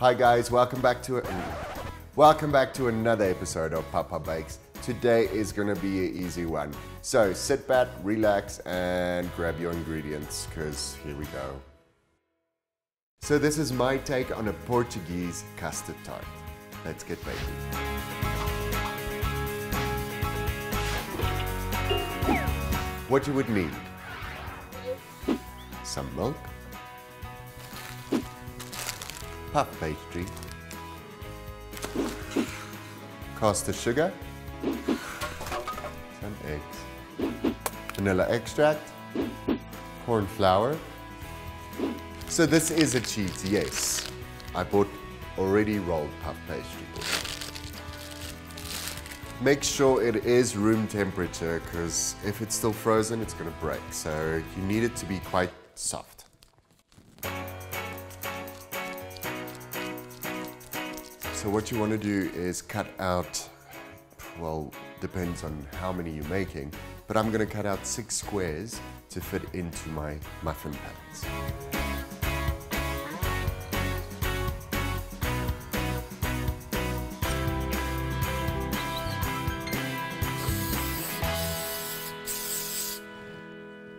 Hi guys, welcome back to another episode of Pappa Bakes. Today is gonna be an easy one. So sit back, relax, and grab your ingredients, because here we go. So this is my take on a Portuguese custard tart. Let's get baking. What you would need: some milk, puff pastry, caster sugar, some eggs, vanilla extract, corn flour. So this is a cheat, yes. I bought already rolled puff pastry. Make sure it is room temperature, because if it's still frozen, it's gonna break. So you need it to be quite soft. So what you want to do is cut out, well, depends on how many you're making, but I'm going to cut out 6 squares to fit into my muffin pans.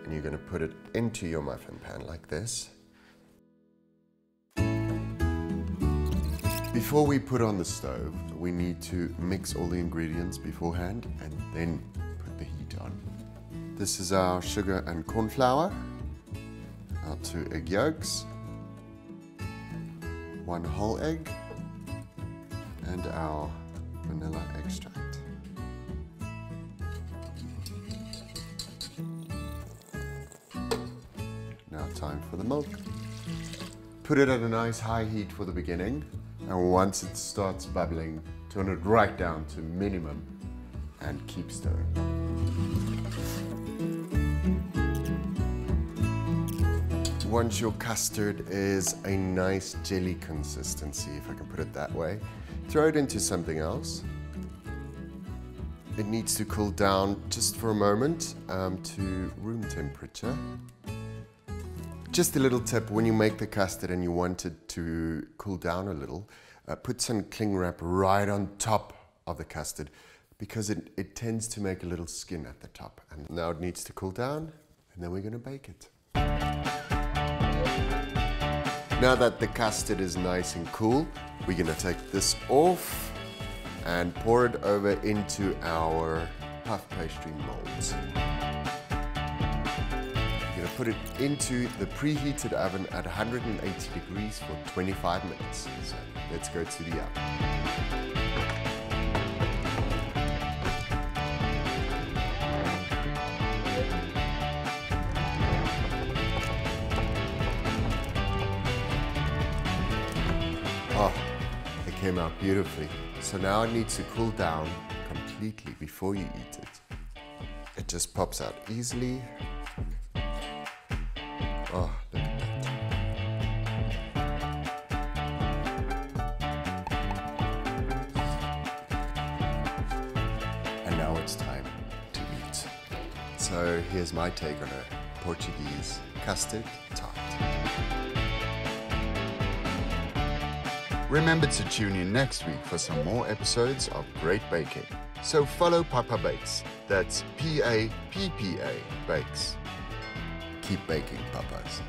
And you're going to put it into your muffin pan like this. Before we put on the stove, we need to mix all the ingredients beforehand and then put the heat on. This is our sugar and corn flour, our 2 egg yolks, 1 whole egg, and our vanilla extract. Now time for the milk. Put it at a nice high heat for the beginning. And once it starts bubbling, turn it right down to minimum and keep stirring. Once your custard is a nice jelly consistency, if I can put it that way, throw it into something else. It needs to cool down just for a moment to room temperature. Just a little tip, when you make the custard and you want it to cool down a little, put some cling wrap right on top of the custard, because it tends to make a little skin at the top. And now it needs to cool down, and then we're going to bake it. Now that the custard is nice and cool, we're going to take this off and pour it over into our puff pastry molds. Put it into the preheated oven at 180 degrees for 25 minutes. So let's go to the oven. Oh, it came out beautifully. So now it needs to cool down completely before you eat it. It just pops out easily. Oh, look at that. And now it's time to eat. So here's my take on a Portuguese custard tart. Remember to tune in next week for some more episodes of Great Baking. So follow Pappa Bakes. That's P-A-P-P-A Bakes. Keep baking, Pappas.